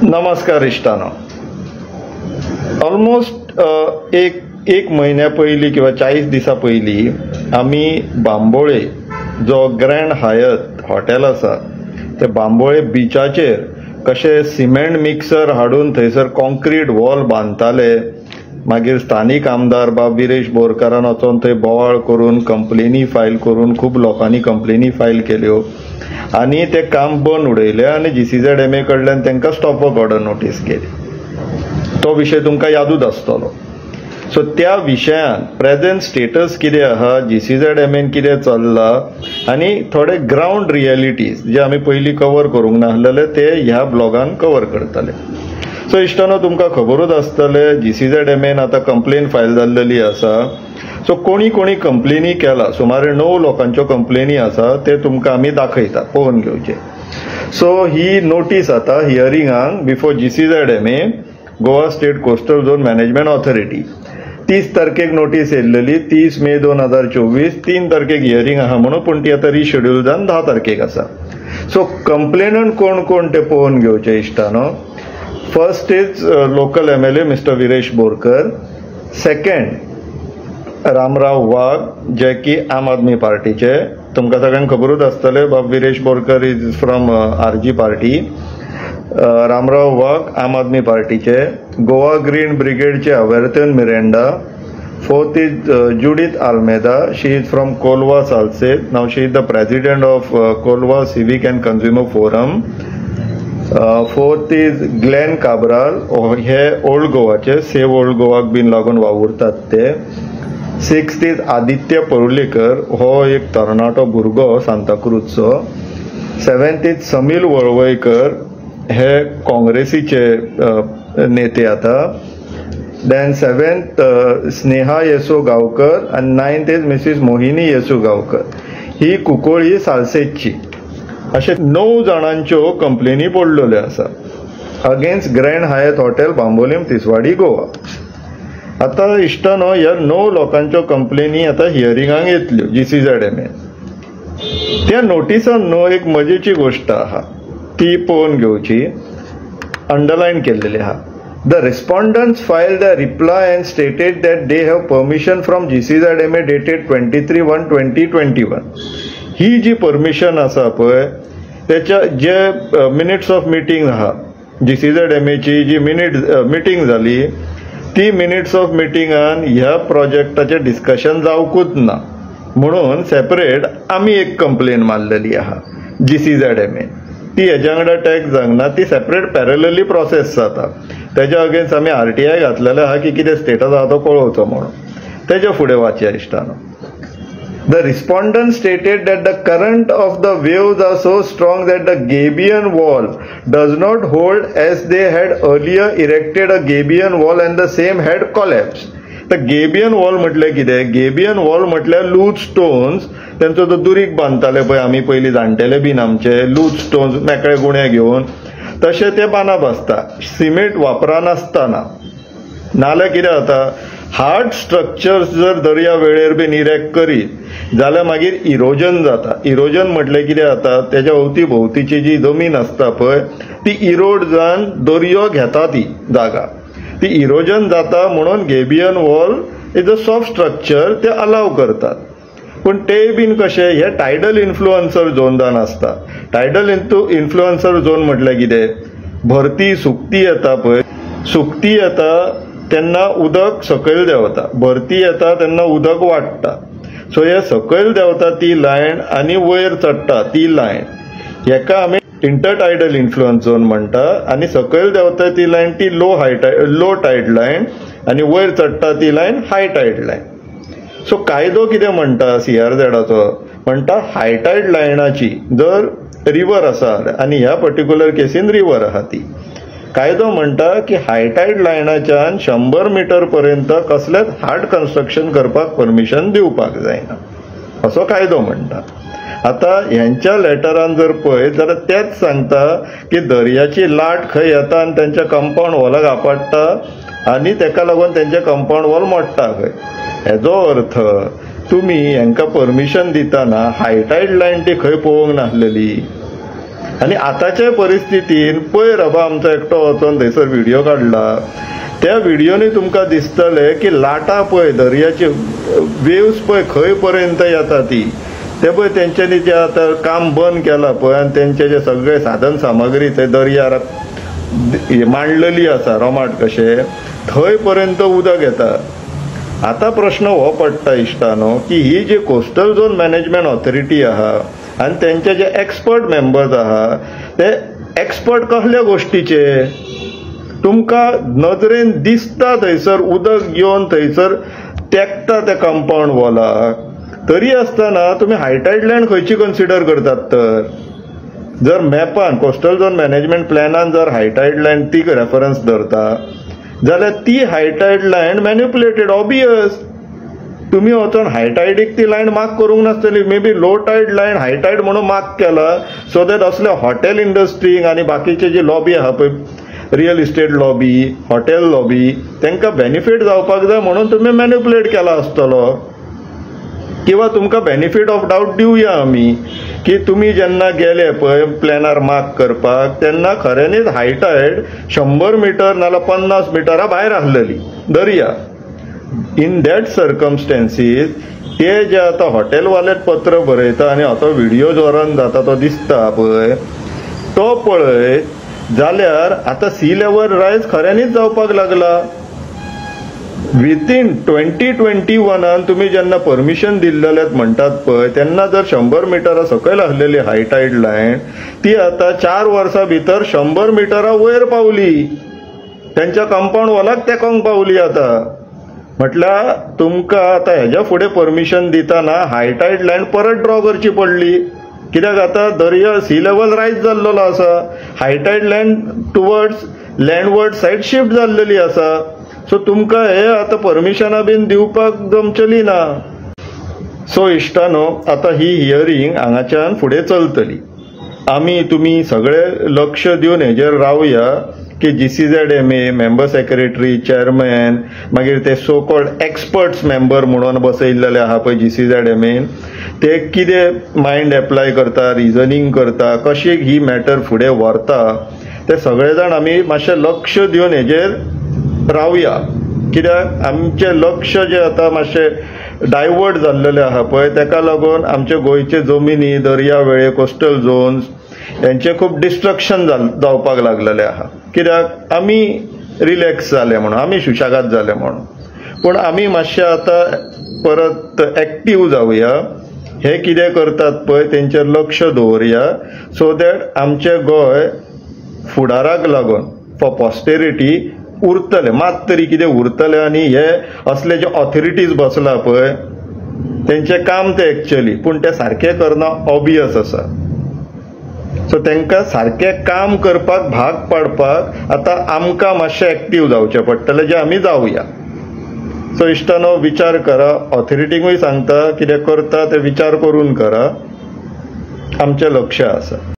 नमस्कार इष्टानो. ऑलमोस्ट एक महिन्या पयलीं किंवा 40 दिसा पयलीं आमी बांबोळे जो ग्रँड हायत हॉटेल आसा ते बांबोळे बिचाचेर कशे सिमेंट मिक्सर हाडून थंयसर कॉन्क्रीट वॉल बांदताले. मागीर स्थानीक आमदार बाब विरेश बोरकारान वचून थंय बोवाळ करून कंप्लेनी फायल करून खूब लोकांनी कंप्लेनी फायल केल्यो आनी ते काम बंद उडयले आनी GCZMA कडल्यान तांकां स्टॉप वर्क ऑर्डर नोटीस केली. तो विशय तुमकां यादूच आसतलो. सो त्या विशयान प्रेझेंट स्टेटस कितें आहा, GCZMAन कितें चल्लां आनी थोडे ग्राउंड रियलिटीज जे आमी पयलीं कवर करूंक नाहलेले ते ह्या ब्लॉगान कवर करतले. सो इश्टानो, तुमकां खबरूच आसतले GCZMAन आतां कंप्लेन फायल जाल्लेली आसा. सो कोणी कंप्लेनी केला, सुमारे 9 लोकांच्यो कंप्लेनी आसा ते तुमकां आमी दाखयता, पळोवन घेवचे. सो ही नोटीस आता हियरिंगाक before GCZMA Goa state coastal zone management authority 30 तारखेक नोटीस येयल्लेली. 30 मे 2024. 3 तारखेक हियरिंग आहा म्हणून, पूण ती आतां रिशेड्यूल जावन 10 तारखेक आसा. सो कंप्लेनंट कोण ते पळोवन घेवचे इश्टानो. First is local MLA mister Viresh Borkar. Second Ramrao Wagh, जे की आम आदमी पार्टीचे. तुमकां सगळ्यांक खबरूच आसतले, बाब Viresh Borkar is from RG party. Ramrao Wagh Aam Aadmi पार्टीचे. गोवा ग्रीन ब्रिगेडचे Avertano Miranda. Fourth is Judith Almeida, she is from Colva Salcete. नाव she is the president of Colva civic and consumer forum. Fourth is Glen Cabral, हे ओल्ड गोवाचे, सेव ओल्ड गोवाक बीन लागून वावुरतात ते. सिक्स्थ इज आदित्य परुलेकर, हो एक तरणाटो भुरगो सांताक्रूजचो. सेवेंथ इज समील वळवयकर, हे काँग्रेसीचे नेते आता. देन सेवेंथ स्नेहा येसू गांवकर आणि 9th इज मिसिस मोहिनी येसू गांवकर, ही कुंकोळी सालसेची. अशे 9 जाणांच्यो कंप्लेनी पडलेल्यो आसा अगेन्स्ट ग्रँड हायत हॉटेल बांबोलीम तिसवाडी गोवा. आता इश्टानो, ह्या 9 लोकांच्यो कंप्लेनी आता हियरिंगाक येतल्यो GCZMA. त्या नोटिसान न्हू एक मजेची गोष्ट आहा, ती पळोवन घेवची. अंडरलायन केल्लेली आहा. The respondents filed a reply and stated that they have permission from GCZMA dated 23/1/2021. ही जी परमिशन आसा पळय, त्याच्या जे मिनिट्स ऑफ मिटींग आहा GCZMAची जी मिटींग जाली, ती मिनिट्स ऑफ मिटींगान ह्या प्रोजेक्टाचे डिस्कशन जावकूच ना म्हणून सेपरेट आमी एक कंप्लेन मारलेली आहा GCZMA. ती हेज्या वांगडा टॅग जावना, ती सेपरेट पॅरलली प्रोसेस जाता. तेज्या अगेन्स्ट आमी RTI घातलेले आहा की कितें स्टेटस आहा तो कळोवचो म्हणून. तेज्या फुडें वाचया इश्टानो. The respondent stated that the current of the waves are so strong that the Gabion wall does not hold, as they had earlier erected a Gabion wall and the same had collapsed. The Gabion wall म्हटल्यार कितें? Gabion wall म्हटल्यार loose stones, तेंचो तो दुरीक बांदताले पळय आमी पयलीं जाणटेले bin आमचे, loose stones मेकळे गुणे घेवन, तशें ते बांदप आसता सिमेंट वापरानासतना. नाल्यार कितें जाता, हार्ड स्ट्रक्चर्स जर दर्या वेळेर बीन इरेक्ट करीत जाल्यार मागीर इरोजन जाता. इरोजन म्हटल्यार कितें जाता, तेज्या अवती भोवतीची जी जमीन आसता पळय ती इरोड जावन दर्यो घेता ती जागा. ती इरोजन जाता म्हणून gabion wall is a soft structure, ते अलाव करतात. पूण ते बीन कशें, हे टायडल इन्फ्लुएन्सर झोनान आसता. टायडल इन्फ्लुएन्सर झोन म्हटल्यार कितें, भरती सुकती येता पळय, सुकती येता तेन्ना उदक सकयल देंवता, भरती येता तेन्ना उदक वाडटा. सो हे सकयल देंवता ती लायन आनी वयर चडटा ती लायन, हेका आमी इंटरटायडल इन्फ्लुएन्स झोन म्हणटा. आनी सकयल देंवता ती लायन ती लो टायड लायन आनी वयर चडटा ती लायन हाय टायड लायन. सो कायदो कितें म्हणटा CRZचो, म्हणटा हाय टायड लायनाची जर रिवर आसा आनी ह्या पर्टिक्युलर केसीन रिवर आहा, ती कायदो म्हणटा की हायटायड लायनाच्यान 100 मीटर पर्यंत कसलेच हार्ड कन्स्ट्रक्शन करपाक परमिशन दिवपाक जायना, असो कायदो म्हणटा. आता ह्यांच्या लेटरान जर पळयत जाल्यार तेच सांगता की दर्याची लाट खंय येता आनी तेंच्या कंपाऊंड वॉलाक आपडटा आनी तेका लागून तेंचे कंपाऊंड वॉल मोडटा खंय. हेजो अर्थ तुमी हांकां परमिशन दितना हायटायड लायन ती खंय पळोवंक नासलेली. आनी आतांचे परिस्थितीन पयर बाबा आमचो एकटो वचोन थंयसर व्हिडिओ काडला, त्या व्हिडिओनी तुमकां दिसतलें की लाटां पळय दर्याचे वेव्स पळय खंय पर्यंत येता ती, ते पळय तेंच्यांनी जे आतां काम बंद केलां पळय आनी तेंचे जे सगळे साधन सामग्री थंय दर्यार मांडलेली आसा रोमाट कशें, थंय पर्यंत उदक येता. आतां प्रश्न हो पडटा इश्टानो की ही जी कोस्टल झोन मॅनेजमेंट ऑथॉरिटी आहा आनी तेंचे जे एक्सपर्ट मेंबर्स आहा ते एक्सपर्ट कसल्या गोष्टीचे, तुमकां नजरेन दिसता थंयसर उदक येवन थंयसर तेंकता त्या कंपाऊंड वॉलाक, तरी आसतना तुमी हायटायड लँड खंयची कन्सिडर करतात? तर जर मॅपान कोस्टल झोन मॅनेजमेंट प्लॅनान जर हायटायड लँड ती रेफरन्स धरता जाल्यार ती हायटायड लँड मॅन्युप्युलेटेड ऑबियस. तुम्ही वचून हायटायडीक ती लायन मार्क करूंक नासतली, maybe low tide line high tide म्हणून मार्क केला सो दॅट असले हॉटेल इंडस्ट्रीक आनी बाकीचे जे लॉबी आहा पळय, real estate lobby, hotel lobby, तांकां बेनिफीट जावपाक जाय म्हणून तुम्ही मॅन्युप्युलेट केला आसतलो. किंवा तुमकां बेनिफीट ऑफ डावट दिवया आमी की तुम्ही जेन्ना गेले पळय प्लॅनार मार्क करपाक तेन्ना खऱ्यांनीच हायटायड 100 मीटर नाल्यार 50 मिटरा भायर आसलेली दर्या. इन दॅट सर्कमस्टेन्सीस ते जे आतां हॉटेलवाले पत्र बरयता आनी तो व्हिडिओ जो रन जाता तो दिसता पळय तो पळय जाल्यार आतां सी लेवल रायज खऱ्यांनीच जावपाक लागला. विथीन 2021 तुम्ही जेन्ना परमिशन दिल्लेले म्हणटात पळय तेन्ना जर 100 मिटरा सकयल आसलेली हायटायड लायन ती आतां 4 वर्सां भितर 100 मिटरा वयर पावली, त्यांच्या कंपाऊंड वॉलाक तेकोंक पावली. आतां म्हटल्यार तुमकां आतां हेज्या फुडें परमिशन दितना हायटायड लँड परत ड्रॉ करची पडली, कित्याक आतां दर्या सी लेवल रायज जाल्लो आसा, हायटायड लँड टुवर्ड्स लँडवर्ड सायड शिफ्ट जाल्लेली आसा. सो तुमकां हे आतां परमिशनां बीन दिवपाक जमचली ना. सो इश्टानो आतां ही हियरिंग हांगाच्यान फुडें चलतली. आमी तुमी सगळे लक्ष दिवन हेजेर रावया की GCZMA मेंबर सेक्रेटरी, चेअरमॅन, मागीर ते सो कॉल्ड एक्सपर्ट्स मेंबर म्हणून बसयल्लेले आहा पळय GCZMA, ते कितें मायंड एप्लाय करता, रिजनिंग करता, कशी ही मॅटर फुडें व्हरता, ते सगळे जाण आमी मातशें लक्ष दिवन हेजेर रावया. कित्याक आमचे लक्ष जे आतां मातशें डायवर्ट जाल्लेले आहा पळय तेका लागून आमचे गोंयचे जमिनी, दर्यावेळे, कोस्टल झोन्स यांचे खूब डिस्ट्रक्शन जावपाक लागलेले आहा. कित्याक आमी रिलॅक्स जाले म्हणून, आमी सुशागाद जाले म्हणून. पूण आमी मातशें आतां परत एक्टीव जावया, हे कितें करतात पळय तेंचेर लक्ष दवरया सो दॅट आमचें गोंय फुडाराक लागून फॉर पॉस्टेरिटी उरतले, मात तरी कितें उरतले. आनी हे असले जे ऑथॉरिटीज बसला पळय तेंचे काम ते एक्चुअली, पूण ते सारखे करना ऑबियस आसा. सो तांकां सारकें काम करपाक भाग पाडपाक आतां आमकां मातशें एक्टीव जावचें पडटलें, जे आमी जावया. सो इश्टानो विचार करा, ऑथॉरिटीकूय सांगता कितें करता ते विचार करून करा, आमचें लक्ष आसा.